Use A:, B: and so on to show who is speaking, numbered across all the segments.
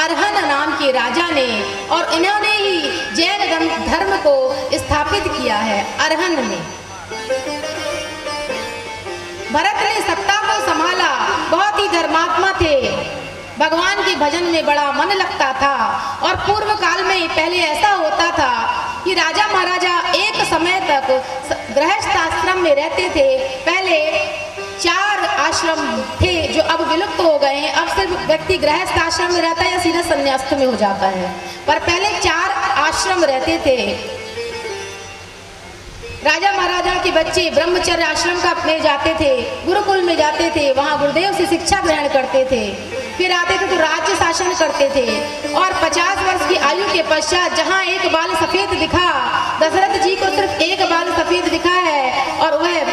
A: अरहन नाम के राजा ने, और इन्होंने ही जैन धर्म को स्थापित किया है अरहन में। भरत ने सत्ता को संभाला, बहुत ही धर्मात्मा थे, भगवान के भजन में बड़ा मन लगता था। और पूर्व काल में पहले ऐसा होता था कि राजा महाराजा एक समय तक गृहस्थ आश्रम में रहते थे। पहले 4 आश्रम थे जो अब विलुप्त हो गए हैं। अब सिर्फ व्यक्ति गृहस्थ आश्रम में रहता है या सीधा संन्यास्त में हो जाता है, पर पहले 4 आश्रम रहते थे। राजा महाराजा के बच्चे ब्रह्मचर्य आश्रम का में जाते थे, गुरुकुल में जाते थे, वहाँ गुरुदेव से शिक्षा ग्रहण करते थे, फिर आते थे तो राज्य शासन करते थे। और 50 वर्ष की आयु के पश्चात जहाँ एक बाल सफेद दिखा, दशरथ जी को सिर्फ एक बाल सफेद दिखा है, और वह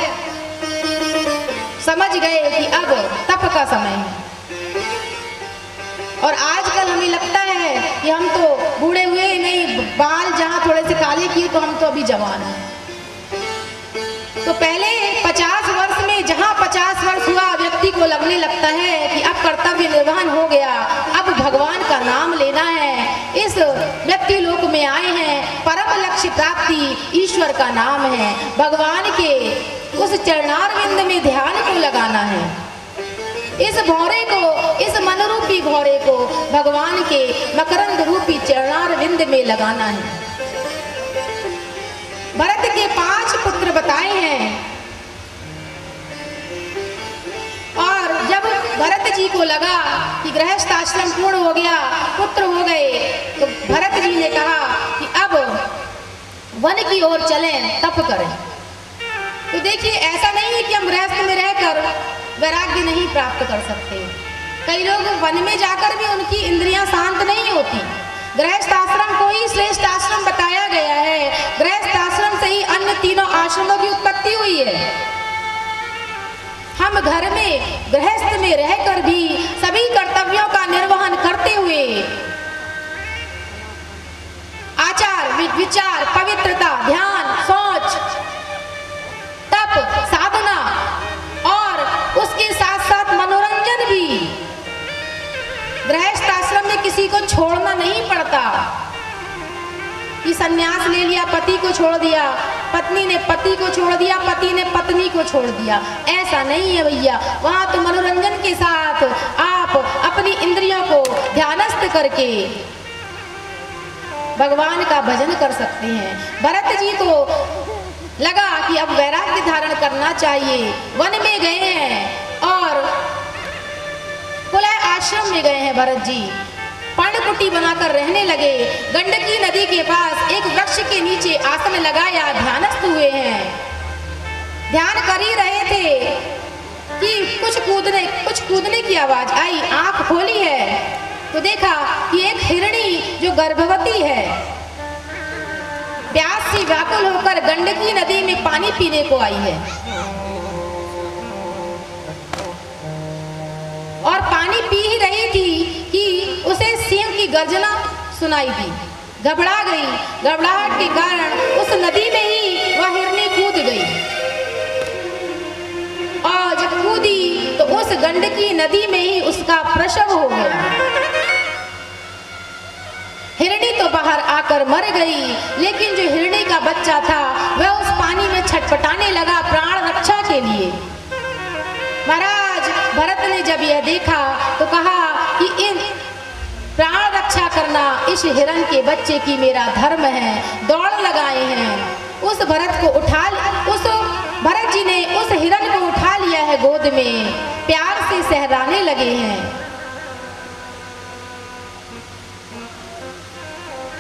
A: समझ गए कि अब तप का समय है। और आजकल हमें लगता है कि हम तो बूढ़े हुए ही नहीं, बाल जहाँ थोड़े से काले किए तो हम तो अभी जवान हैं। तो पहले 50 वर्ष में जहाँ 50 वर्ष हुआ, व्यक्ति को लगने लगता है कि अब कर्तव्य निर्वहन हो गया, अब भगवान का नाम लेना है। इस व्यक्ति लोक में आए हैं, परम लक्ष्य प्राप्ति ईश्वर का नाम है, भगवान के उस चरणारविंद में ध्यान को लगाना है। इस भौरे को, इस मनरूपी भौरे को भगवान के मकरंद रूपी चरणारविंद में लगाना है। भरत के 5 पुत्र बताए हैं, और जब भरत जी को लगा कि गृहस्थ आश्रम पूर्ण हो गया, पुत्र हो गए, तो भरत जी ने कहा कि अब वन की ओर चलें, तप करें। तो देखिए, ऐसा नहीं है कि हम गृहस्थ में रहकर वैराग्य नहीं प्राप्त कर सकते। कई लोग वन में जाकर भी उनकी इंद्रियां शांत नहीं होती। गृहस्थ आश्रम को ही श्रेष्ठ आश्रम बताया गया है। गृहस्थ आश्रम से ही अन्य तीनों आश्रमों की उत्पत्ति हुई है। हम घर में गृहस्थ में रहकर भी सभी कर्तव्यों का निर्वहन करते हुए आचार विचार, पवित्रता, ध्यान, सोच, तप, साधना और उसके साथ साथ मनोरंजन भी। गृहस्थ आश्रम में किसी को छोड़ना नहीं पड़ता कि संन्यास ले लिया, पति को छोड़ दिया, पत्नी ने पति को छोड़ दिया, पति ने पत्नी को छोड़ दिया, ऐसा नहीं है भैया। वहां तो मनोरंजन के साथ आप अपनी इंद्रियों को ध्यानस्थ करके भगवान का भजन कर सकते हैं। भरत जी को लगा कि अब वैराग्य धारण करना चाहिए, वन में गए हैं और कुलय आश्रम में गए हैं। भरत जी पर्णकुटी बनाकर रहने लगे। गंडकी नदी के पास एक वृक्ष के नीचे आसन लगाया, ध्यानस्थ हुए हैं। ध्यान कर ही रहे थे कि कुछ कूदने की आवाज आई। आंख खोली है तो देखा कि एक हिरणी जो गर्भवती है, प्यास से व्याकुल होकर गंडकी नदी में पानी पीने को आई है, और पानी पी ही रही थी कि उसे सिंह की गर्जना सुनाई दी। घबरा गई, घबराहट के कारण उस नदी में ही वह हिरनी कूद गई, और जब कूदी तो उस गंडकी नदी में ही उसका प्रसव हो गया। हिरणी तो बाहर आकर मर गई, लेकिन जो हिरणी का बच्चा था वह उस पानी में छटपटाने लगा प्राण रक्षा के लिए। महाराज भरत ने जब यह देखा तो कहा कि इन प्राण रक्षा करना इस हिरण के बच्चे की मेरा धर्म है। दौड़ लगाए हैं, उस भरत जी ने उस हिरण को उठा लिया है गोद में, प्यार से सहराने लगे हैं।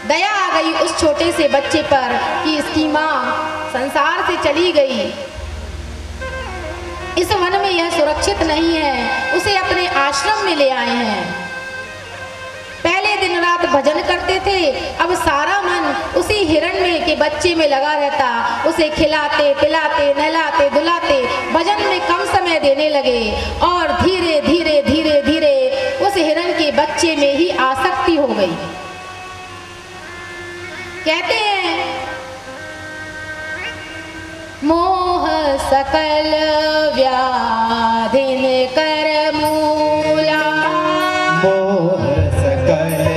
A: दया आ गई उस छोटे से बच्चे पर कि इसकी माँ संसार से चली गई, इस वन में यह सुरक्षित नहीं है, उसे अपने आश्रम में ले आए हैं। पहले दिन रात भजन करते थे, अब सारा मन उसी हिरण में के बच्चे में लगा रहता। उसे खिलाते पिलाते नहलाते धुलाते भजन में कम समय देने लगे, और धीरे धीरे धीरे धीरे उस हिरण के बच्चे में ही आसक्ति हो गई। कहते हैं मोह सकल व्याधिन कर मूला,
B: मोह सकल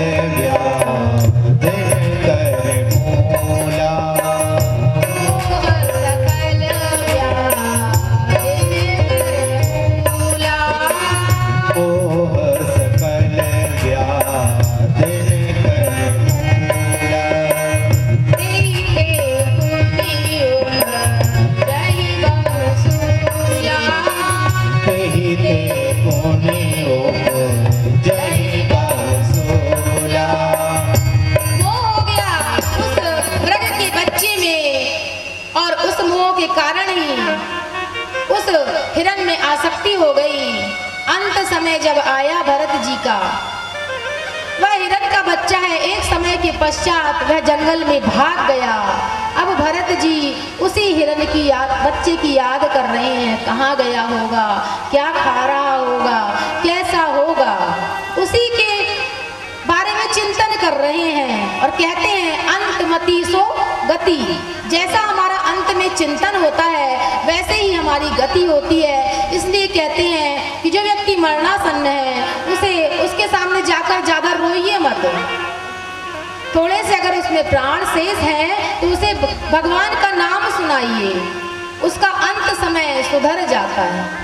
A: समय जब आया भरत जी का, वह हिरण का बच्चा है, एक समय के पश्चात वह जंगल में भाग गया। अब भरत जी उसी हिरण की याद, बच्चे की याद कर रहे हैं, कहाँ गया होगा, क्या खा रहा होगा, कैसा होगा, उसी के बारे में चिंतन कर रहे हैं। और कहते हैं अंतमति सो गति, जैसा हमारा अंत में चिंतन होता है वैसे ही हमारी गति होती है। इसलिए कहते हैं कि जो व्यक्ति मरणासन्न है उसके सामने जाकर ज्यादा रोइए मत। थोड़े से अगर उसमें प्राण शेष है तो उसे भगवान का नाम सुनाइए, उसका अंत समय सुधर जाता है।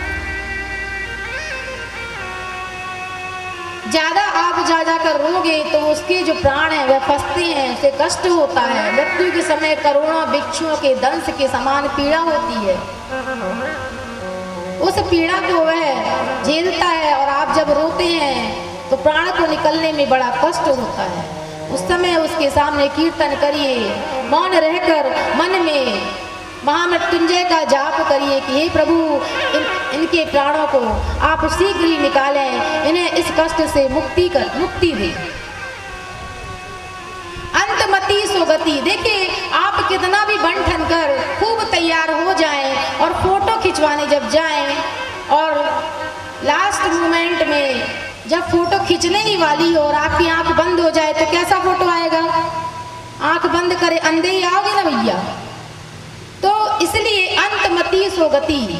A: ज्यादा आप जा जाकर रोगे तो उसके जो प्राण हैं वह फंसते हैं, उसे कष्ट होता है। मृत्यु के समय करोड़ों भिक्षुओं के दंश के समान पीड़ा होती है, उस पीड़ा को वह झेलता है। और आप जब रोते हैं तो प्राण को निकलने में बड़ा कष्ट होता है। उस समय उसके सामने कीर्तन करिए, मौन रहकर मन में महामृत्युंजय का जाप करिए कि हे प्रभु इनके प्राणों को आप शीघ्र ही निकालें, इन्हें इस कष्ट से मुक्ति दे। अंतमति सो गति। देखिए आप कितना भी बन ठन कर खूब तैयार हो जाएं और फोटो खिंचवाने जब जाएं और लास्ट मोमेंट में जब फोटो खींचने ही वाली हो और आपकी आंख बंद हो जाए तो कैसा फोटो आएगा? आंख बंद करे अंधे ही आओगे ना भैया। तो इसलिए अंतमति सो गति,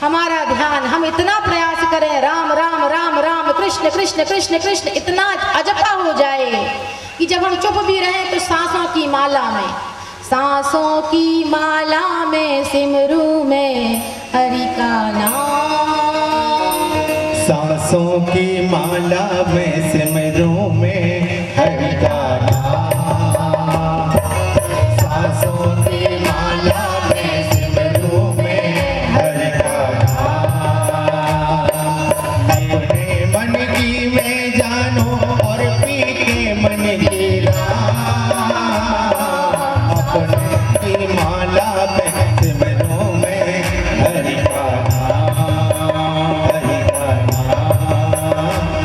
A: हमारा ध्यान, हम इतना प्रयास करें राम राम राम राम कृष्ण कृष्ण कृष्ण कृष्ण, इतना अजपा हो जाए कि जब हम चुप भी रहें तो सांसों की माला में सिमरू में हरि का नाम,
B: सांसों की माला में सिमरू में हरि का नाम, सांसों की माला में सिमरू में हरि का नाम। अपने मन की में जानो और पी के मन की राम, अपने की माला में सिमरू में हरि का नाम, हरि का नाम,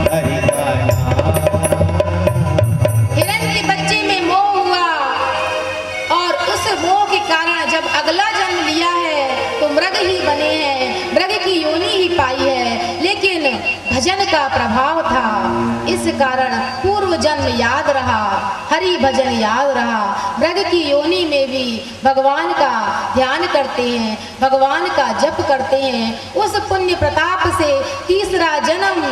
B: हरि का नाम।
A: हिरण के बच्चे में मोह हुआ और उस मोह के कारण जब अगला जन्म लिया है तो मृग ही बने हैं, मृग की योनि ही पाई है। लेकिन भजन का प्रभाव था, इस कारण पूर्व जन्म याद रहा, हरि भजन याद रहा। मृग की योनि में भी भगवान का ध्यान करते हैं, भगवान का जप करते हैं। उस पुण्य प्रताप से तीसरा जन्म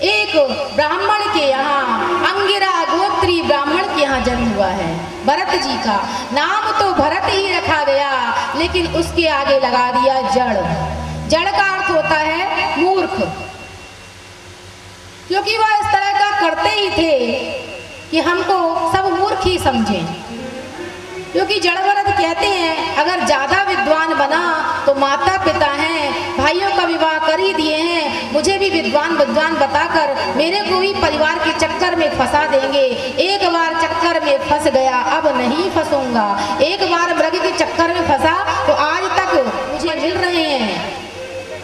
A: एक ब्राह्मण के यहाँ, अंगिरा गोत्री ब्राह्मण के यहाँ जन्म हुआ है। भरत जी का नाम तो भरत ही रखा गया, लेकिन उसके आगे लगा दिया जड़। जड़ का अर्थ होता है मूर्ख, क्योंकि वह इस तरह का करते ही थे कि हमको सब मूर्ख ही समझें। क्योंकि जड़ भरत कहते हैं अगर ज्यादा विद्वान बना तो माता पिता हैं, भाइयों का विवाह कर ही दिए हैं, मुझे भी विद्वान बताकर मेरे को भी परिवार के चक्कर में फंसा देंगे। एक बार चक्कर में फंस गया, अब नहीं फंसूंगा। एक बार मृग के चक्कर में फंसा तो आज तक मुझे मिल रहे हैं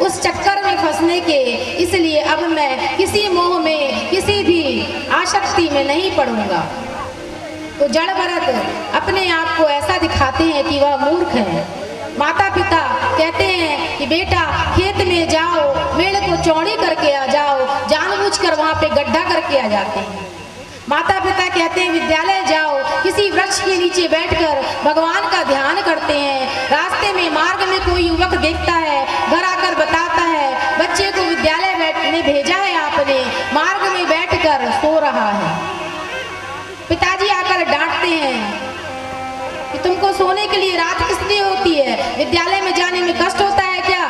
A: उस चक्कर में फंसने के, इसलिए अब मैं किसी मोह में, किसी भी आसक्ति में नहीं पड़ूंगा। तो जड़ भरत अपने आप को ऐसा दिखाते हैं कि वह मूर्ख है। माता पिता कहते हैं कि बेटा खेत में जाओ, मेड़ को चौड़ी करके आ जाओ, जानबूझकर वहां पे गड्ढा करके आ जाते हैं। माता पिता कहते हैं विद्यालय जाओ, किसी वृक्ष के नीचे बैठकर भगवान का ध्यान करते हैं। रास्ते में मार्ग में कोई युवक देखता है, घर आकर बताता है बच्चे को विद्यालय में भेजा है आपने, मार्ग में बैठकर सो रहा है। पिताजी आकर डांटते हैं कि तुमको सोने के लिए रात किस लिए होती है, विद्यालय में जाने में कष्ट होता है क्या?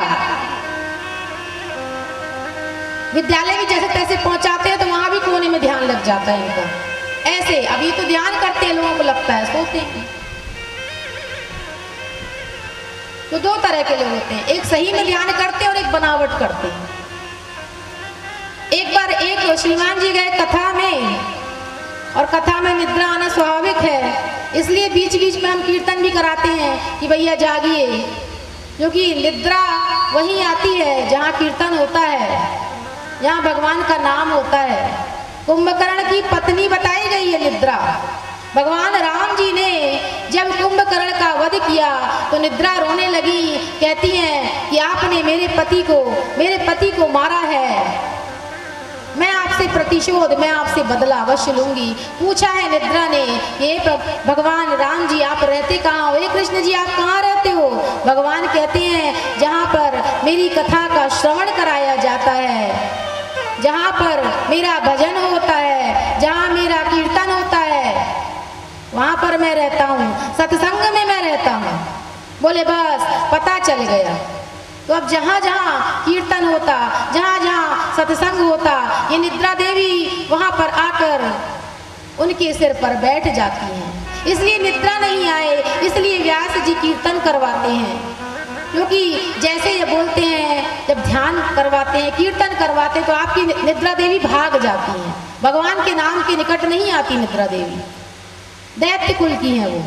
A: विद्यालय भी जैसे तैसे पहुंचाते हैं तो वहां भी कोने में ध्यान लग जाता है इनका। ऐसे अभी तो ध्यान करते हैं, लोगों को लगता है सोते हैं। तो दो तरह के लोग होते हैं, एक सही में ध्यान करते हैं और एक बनावट करते हैं। एक बार एक श्रीमान जी गए कथा में, और कथा में निद्रा आना स्वाभाविक है, इसलिए बीच बीच में हम कीर्तन भी कराते हैं कि भैया जागिए। क्योंकि निद्रा वहीं आती है जहाँ कीर्तन होता है, जहाँ भगवान का नाम होता है। कुंभकर्ण की पत्नी बताई गई है निद्रा। भगवान राम जी ने जब कुंभकर्ण का वध किया तो निद्रा रोने लगी, कहती हैं कि आपने मेरे पति को मारा है, मैं आपसे प्रतिशोध, मैं आपसे बदला अवश्य लूंगी। पूछा है निद्रा ने, ये भगवान राम जी आप रहते कहाँ हो? हे कृष्ण जी आप कहाँ रहते हो? भगवान कहते हैं जहाँ पर मेरी कथा का श्रवण कराया जाता है, जहाँ पर मेरा भजन होता है, जहाँ मेरा कीर्तन होता है, वहाँ पर मैं रहता हूँ, सत्संग में मैं रहता हूँ। बोले बस पता चल गया। तो अब जहाँ जहाँ कीर्तन होता, जहाँ जहाँ सत्संग होता, ये निद्रा देवी वहाँ पर आकर उनके सिर पर बैठ जाती हैं। इसलिए निद्रा नहीं आए, इसलिए व्यास जी कीर्तन करवाते हैं। क्योंकि जैसे ये बोलते हैं, जब ध्यान करवाते हैं, कीर्तन करवाते हैं, तो आपकी निद्रा देवी भाग जाती हैं। भगवान के नाम के निकट नहीं आती निद्रा देवी, दैत्य कुल की हैं वो।